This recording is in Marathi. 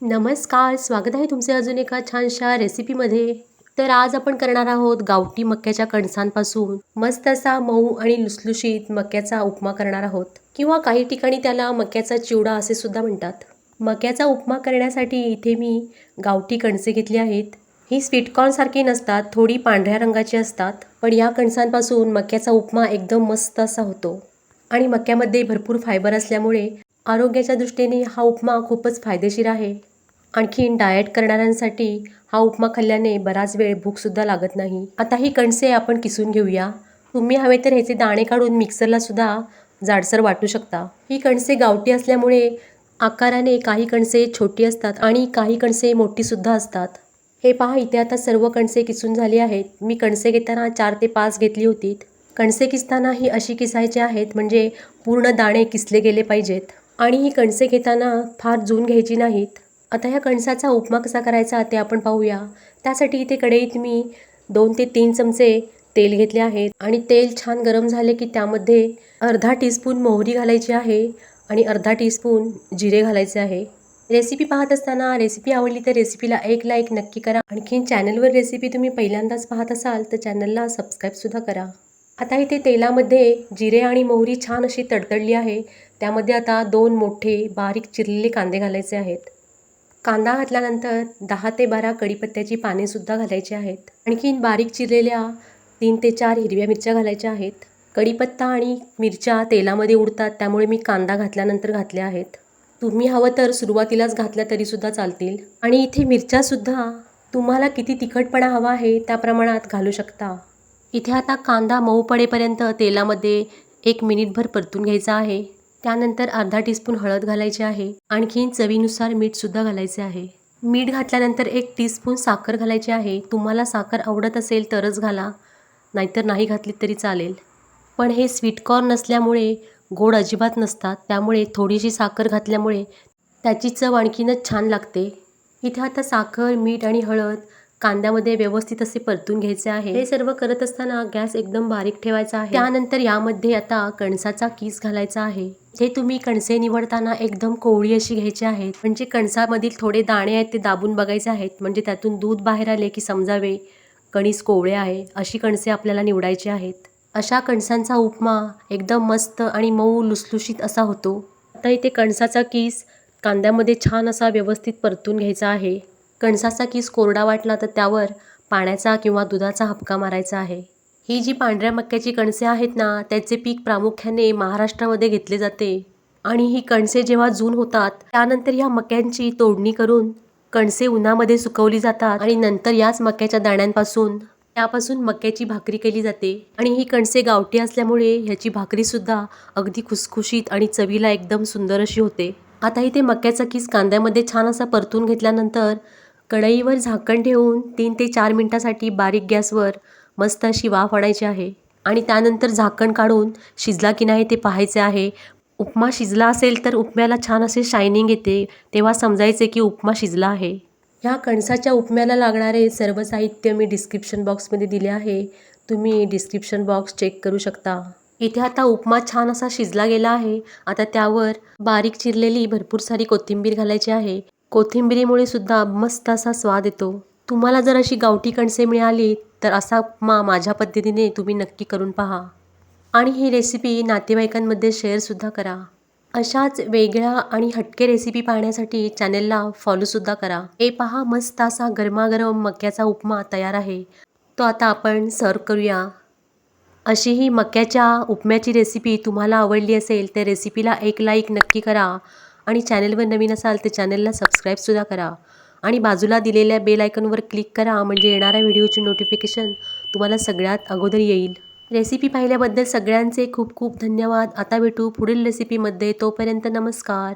नमस्कार, स्वागत आहे तुमचे अजून एका छानशा रेसिपीमध्ये. तर आज आपण करणार आहोत गावठी मक्याच्या कणसांपासून मस्त असा मऊ आणि लुसलुशीत मक्याचा उपमा करणार आहोत किंवा काही ठिकाणी त्याला मक्याचा चिवडा असे सुद्धा म्हणतात. मक्याचा उपमा करण्यासाठी इथे मी गावठी कणसे घेतली आहेत. ही स्वीटकॉर्न सारखी नसतात, थोडी पांढऱ्या रंगाची असतात, पण या कणसांपासून मक्याचा उपमा एकदम मस्त असा होतो. आणि मक्यामध्ये भरपूर फायबर असल्यामुळे आरोग्याच्या दृष्टीने हा उपमा खूपच फायदेशीर आहे. आणखीन डाएट करणाऱ्यांसाठी हा उपमा खाल्ल्याने बराच वेळ भूकसुद्धा लागत नाही. आता ही कणसे आपण किसून घेऊया. तुम्ही हवे तर ह्याचे दाणे काढून मिक्सरला सुद्धा जाडसर वाटू शकता. ही कणसे गावठी असल्यामुळे आकाराने काही कणसे छोटी असतात आणि काही कणसे मोठीसुद्धा असतात. हे पहा, इथे आता सर्व कणसे किसून झाली आहेत. मी कणसे घेताना 4 ते 5 घेतली होती. कणसे किसताना ही अशी किसायची आहेत म्हणजे पूर्ण दाणे किसले गेले पाहिजेत. आणि ही कणसे घेताना फार जून घ्यायची नाहीत. आता ह्या कणसाचा उपमा कसा करायचा ते आपण पाहूया. त्यासाठी इथे कढईत मी 2 ते 3 चमचे तेल घेतले आहेत आणि तेल छान गरम झाले की त्यामध्ये अर्धा टीस्पून मोहरी घालायची आहे आणि अर्धा टीस्पून जिरे घालायचे आहे. रेसिपी पाहत असताना रेसिपी आवडली तर रेसिपीला एक लाईक नक्की करा. आणखीन चॅनलवर रेसिपी तुम्ही पहिल्यांदाच पाहत असाल तर चॅनलला सबस्क्राईबसुद्धा करा. आता इथे तेलामध्ये जिरे आणि मोहरी छान अशी तडतडली आहे. त्यामध्ये आता 2 मोठे बारीक चिरलेले कांदे घालायचे आहेत. कांदा घातल्यानंतर 10 ते 12 कढीपत्त्याची पानेसुद्धा घालायची आहेत. आणखीन बारीक चिरलेल्या 3 ते 4 हिरव्या मिरच्या घालायच्या आहेत. कढीपत्ता आणि मिरच्या तेलामध्ये उडतात त्यामुळे मी कांदा घातल्यानंतर घातल्या आहेत. तुम्ही हवं तर सुरुवातीलाच घातल्या तरीसुद्धा चालतील. आणि इथे मिरच्यासुद्धा तुम्हाला किती तिखटपणा हवा आहे त्या प्रमाणात घालू शकता. इथे आता कांदा मऊ पडेपर्यंत तेलामध्ये 1 मिनिटभर परतून घ्यायचा आहे. त्यानंतर अर्धा टीस्पून हळद घालायची आहे. आणखीन चवीनुसार मीठसुद्धा घालायचे आहे. मीठ घातल्यानंतर 1 टीस्पून साखर घालायची आहे. तुम्हाला साखर आवडत असेल तरच घाला, नाहीतर नाही घातली तरी चालेल. पण हे स्वीटकॉर्न नसल्यामुळे गोड अजिबात नसतात, त्यामुळे थोडीशी साखर घातल्यामुळे त्याची चव आणखीनच छान लागते. इथे आता साखर, मीठ आणि हळद कांद्यामध्ये व्यवस्थित असे परतून घ्यायचे आहे. हे सर्व करत असताना गॅस एकदम बारीक ठेवायचा आहे. त्यानंतर यामध्ये आता कणसाचा किस घालायचा आहे. हे तुम्ही कणसे निवडताना एकदम कोवळी अशी घ्यायची आहेत, म्हणजे कणसामधील थोडे दाणे आहेत ते दाबून बघायचे आहेत, म्हणजे त्यातून दूध बाहेर आले की समजावे कणीस कोवळे आहे. अशी कणसे आपल्याला निवडायची आहेत. अशा कणसांचा उपमा एकदम मस्त आणि मऊ लुसलुशीत असा होतो. आता इथे कणसाचा किस कांद्यामध्ये छान असा व्यवस्थित परतून घ्यायचा आहे. कणसाचा किस कोरडा वाटला तर त्यावर पाण्याचा किंवा दुधाचा हबका मारायचा आहे. ही जी पांढऱ्या मक्याची कणसे आहेत ना, त्याचे पीक प्रामुख्याने महाराष्ट्रामध्ये घेतले जाते. आणि ही कणसे जेव्हा जून होतात त्यानंतर ह्या मक्यांची तोडणी करून कणसे उन्हामध्ये सुकवली जातात आणि नंतर याच मक्याच्या दाण्यांपासून त्यापासून मक्याची भाकरी केली जाते. आणि ही कणसे गावठी असल्यामुळे ह्याची भाकरीसुद्धा अगदी खुसखुशीत आणि चवीला एकदम सुंदर अशी होते. आता इथे मक्याचा किस कांद्यामध्ये छान असा परतून घेतल्यानंतर कढईवर झाकण ठेवून 3 ते 4 मिनिटासाठी बारीक गॅसवर मस्त अशी वाफ आणायची आहे. आणि त्यानंतर झाकण काढून शिजला की नाही ते पाहायचे आहे. उपमा शिजला असेल तर उपम्याला छान असे शायनिंग येते, तेव्हा समजायचे की उपमा शिजला आहे. ह्या कणसाच्या उपम्याला लागणारे सर्व साहित्य मी डिस्क्रिप्शन बॉक्समध्ये दिले आहे. तुम्ही डिस्क्रिप्शन बॉक्स चेक करू शकता. इथे आता उपमा छान असा शिजला गेला आहे. आता त्यावर बारीक चिरलेली भरपूर सारी कोथिंबीर घालायची आहे. कोथिंबिरीमुळे सुद्धा मस्त असा स्वाद येतो. तुम्हाला जर अशी गावठी कणसे मिळाली तर असा उपमा माझ्या पद्धतीने तुम्ही नक्की करून पहा. आणि ही रेसिपी नातेवाईकांमध्ये शेअरसुद्धा करा. अशाच वेगळ्या आणि हटके रेसिपी पाहण्यासाठी चॅनेलला फॉलोसुद्धा करा. हे पहा, मस्त असा गरमागरम मक्याचा उपमा तयार आहे. तो आता आपण सर्व करूया. अशी ही मक्याच्या उपम्याची रेसिपी तुम्हाला आवडली असेल तर रेसिपीला एक लाईक नक्की करा. आणि चॅनलवर नवीन असाल तर चॅनलला सबस्क्राईबसुद्धा करा. आणि बाजूला दिलेल्या बेल आयकॉनवर क्लिक करा, म्हणजे येणाऱ्या व्हिडिओची नोटिफिकेशन तुम्हाला सगळ्यात अगोदर येईल. रेसिपी पाहिल्याबद्दल सगळ्यांचे खूप खूप धन्यवाद. आता भेटू पुढील रेसिपीमध्ये. तोपर्यंत नमस्कार.